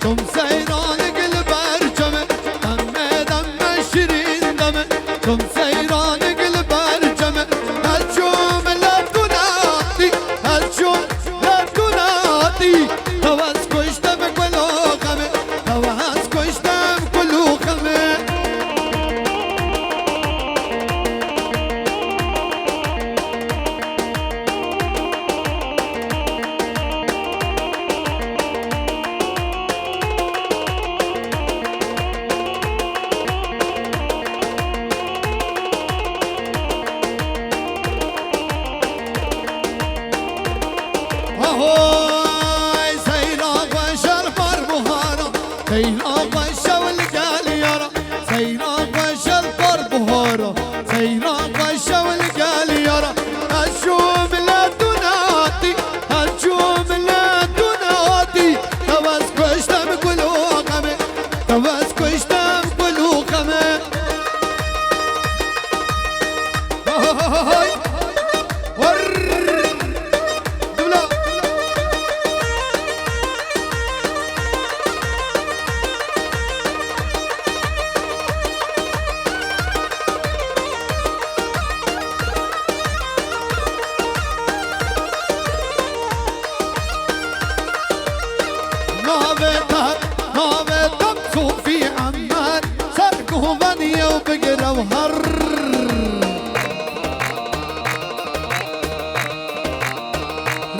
تم سيران قلب ارجمه دمه دمه شيرين دمه تم سيران قلب ارجمه هالجوم لا تنادي هالجوم لا تنادي هواس كشتم كلو خمه هواس كشتم كلو خمه هاي سيراق وشرف البهارة سيراق والشول قاليارة سيراق وشرف البهارة سيراق والشول قاليارة هالشوم لا تنادي هالشوم لا تنادي توس كشتم كلو خمه توس كشتم كلو خمه هاي نابتك صوفي عمان سرقه غنية وبقرة وهر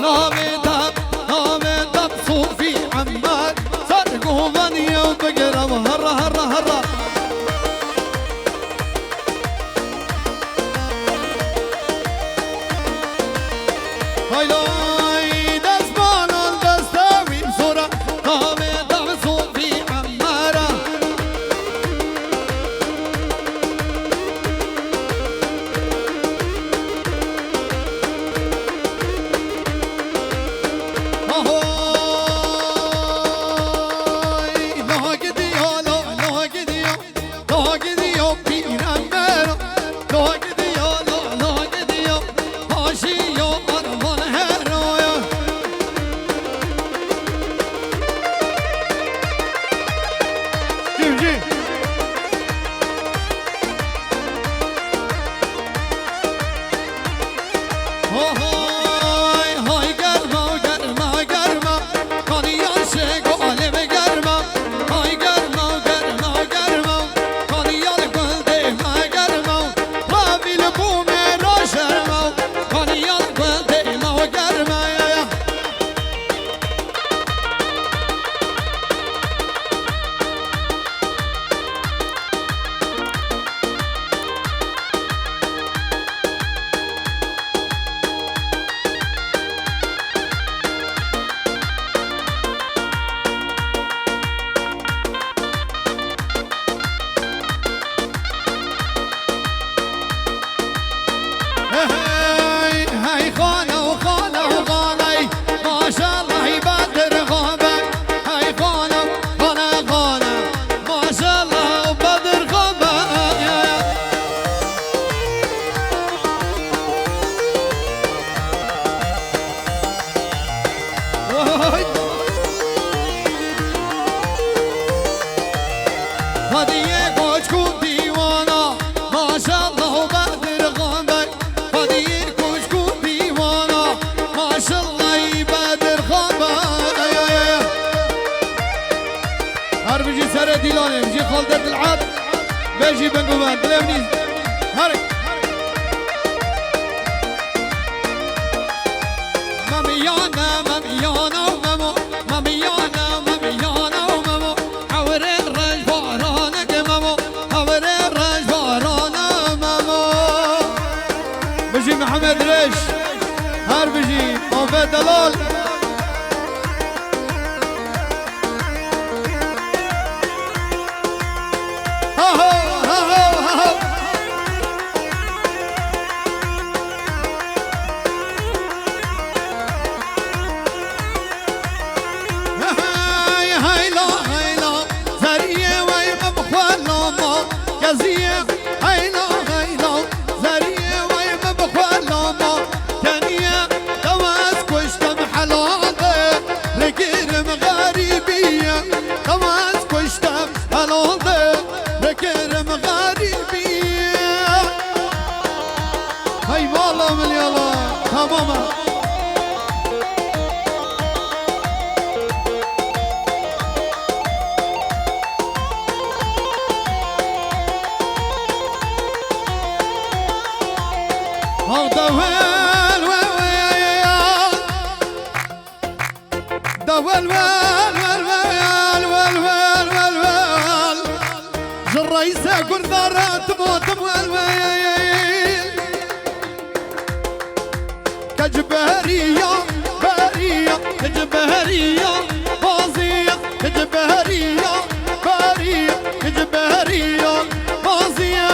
نابتك صوفي عمان سرقه غنية وبقرة وهر هر هر هاي دزمان الدستاوي بصورة نابتك صوفي عمارة هاي خانة وخانة وخانة ما شاء الله يبادر غابة هاي خانة خانة خانة ما شاء الله وبدر غابة هذه كوشكو ديوانا ما شاء الله وبدر غابة بيجي سرد ديلاني بيجي خالدة العاب بيجي بنقومان بلوني هاري ماميانا ماميانا ومامو ماميانا ماميانا ومامو حورين رج بارانك مامو حورين رج بارانا مامو بيجي محمد ريش هار بيجي موفي دلال بکرم غریبیه تماس کشتم الانده بکرم غریبیه های والا ملیالا تماما دول جريسة قرذرات موت والويل كجبهرية بارية كجبهرية بازية كجبهرية بارية كجبهرية بازية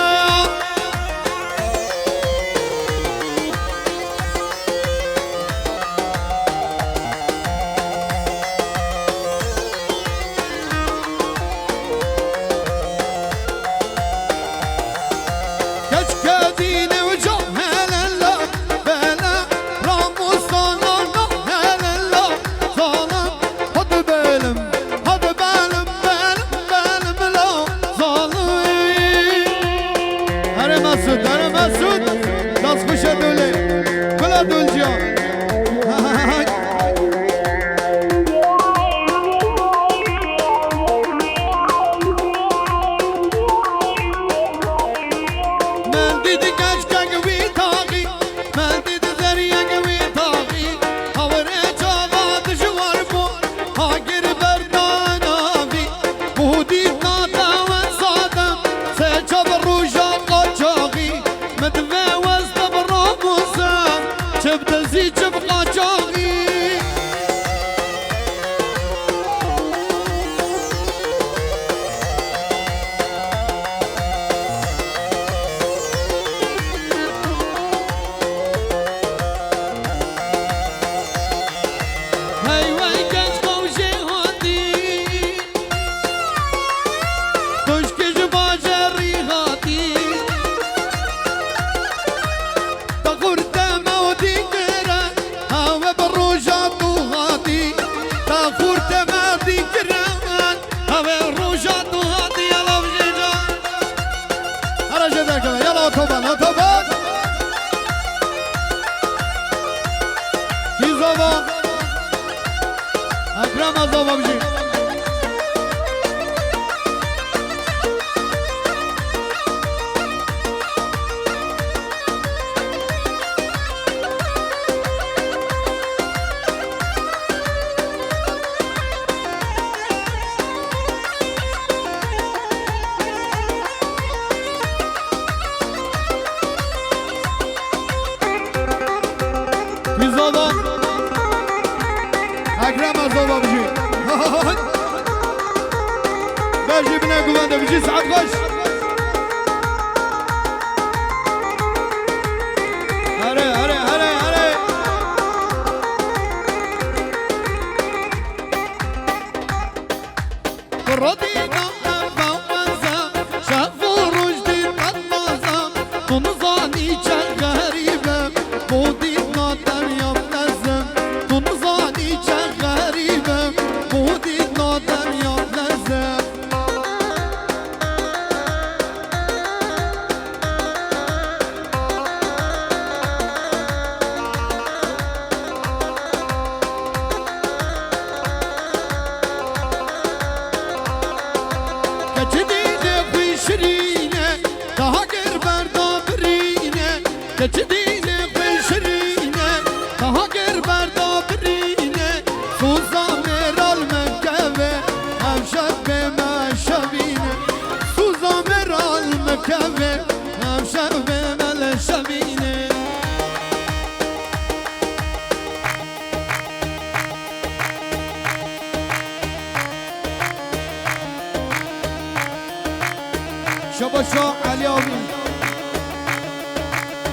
شباشا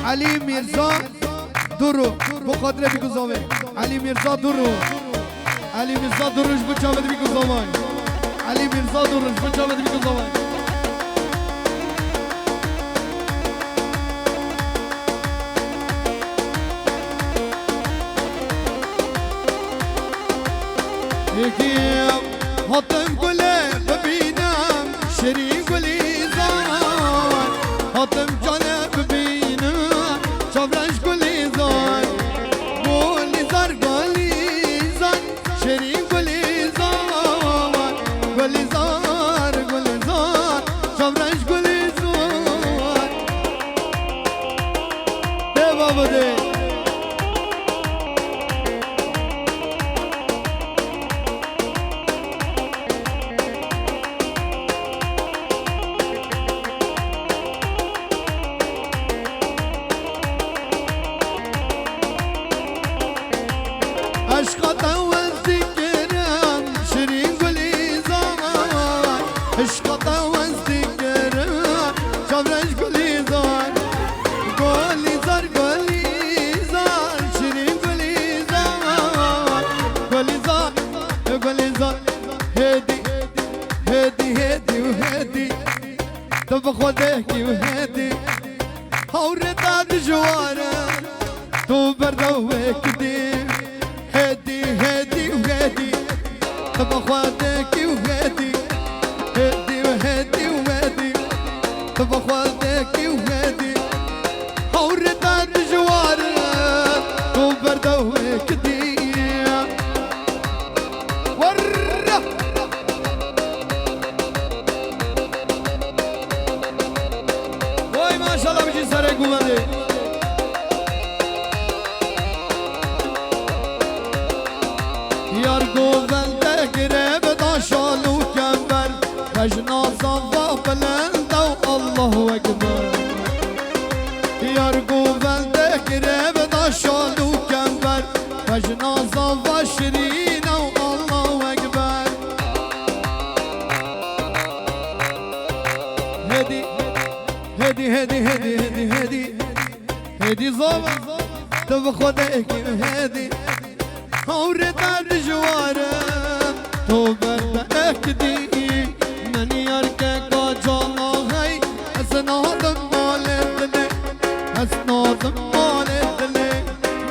علی میرزا درو بخاطر بگذامه علی میرزا درو علی میرزا دروش بچاوه بگذامه علی میرزا دروش بچاوه بگذامه يكيم هاتم قلي ببينم شري قلي زان هاتم جانا ببينم شابرش قلي زان قولي زار قولي زان شري قلي زان قولي زار شابرش قلي زان ده بابا ده عشقة والذكران شيرين قولي زار عشقة والذكران شابرش قولي زار قولي زار قولي زار شيرين قولي زار قولي زار قولي زار هدي هدي هدي وهدي طبخ ودهكي وهدي هورتا دجوارا تو بردوك دي هدي هدي وهدي طب اخواتك وهدي هدي وهدي وهدي طب اخواتك وهدي هورتا الجوار وبردوك دي ورا واي ما شاء الله بيجي سرق وهدي يارقو بلدك ريب داشالو كمبر بجنا صفا بلندا الله اكبر يارقو بلدك ريب داشالو كمبر بجنا صفا شرينا الله اكبر هدي هدي هدي هدي هدي هدي هدي زوبا تبخدك هدي هورتا الجوارة تو بردك دي من يركك جانا هاي اسنادم مالتني اسنادم مالتني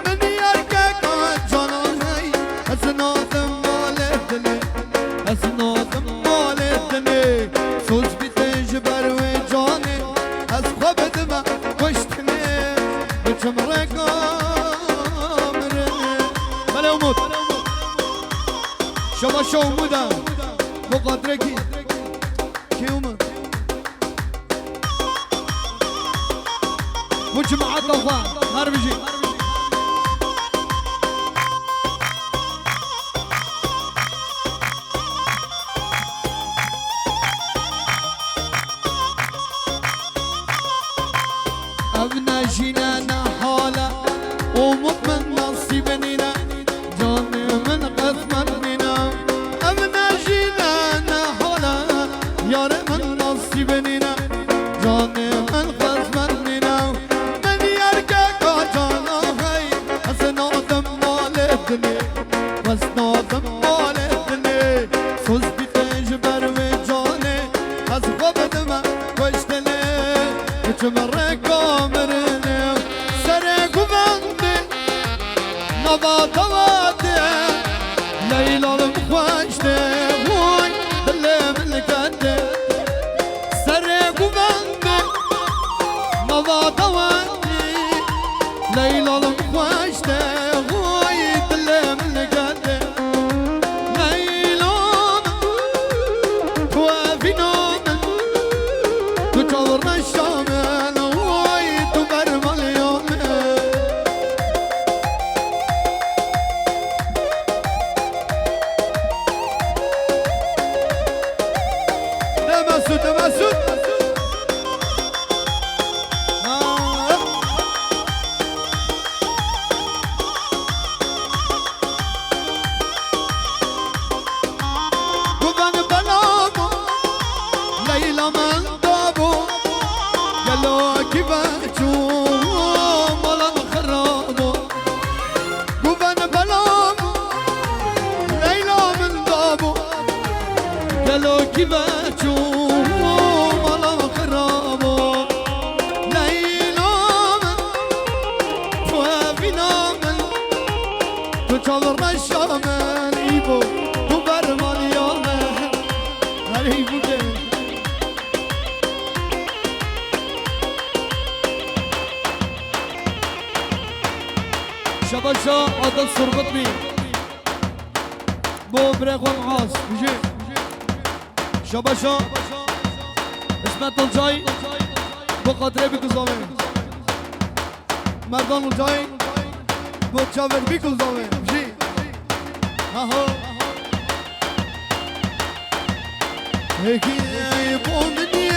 من يركك جانا هاي اسنادم مالتني اسنادم مالتني سوز بتجبر وجاني اسخبت ما كشتني بجمرك شما شو مودم مقادره کی اومد مجموعات اخوان هر بيجي ابنا جينا حاله ومطمن نصيبنا جاني من قسمت يار من نصيبنا جاني من قسمتنا من يركك جانا هاي اسنادم مالتني واسنادم مالتني سوز بتجبر وجاني اسخبت ما كشتني اجمرك عمرني سرق وبندي نبات وادي ليلى المخوشتي وي دلي من كدي سرق وبندي نبات وادي ليلى المخوشتي وي دلي من كدي ليلى توافي نوم تجورنا الشامل وي تبرم اليوم تمسد قبان بلامو ليلى من دابو قالوا كيفاتو مالا خرابو قبان بلامو ليلى من دابو قالوا كيفاتو تجورنا الشامل إيبو ای بوده شباشا عادل سربط بي بو بريخون عاص بيجي شباشا اسمت الجاي بو قدره بكزامي مردان الجاي بو تشاور بكزامي بيجي هاهو هيكي بوندني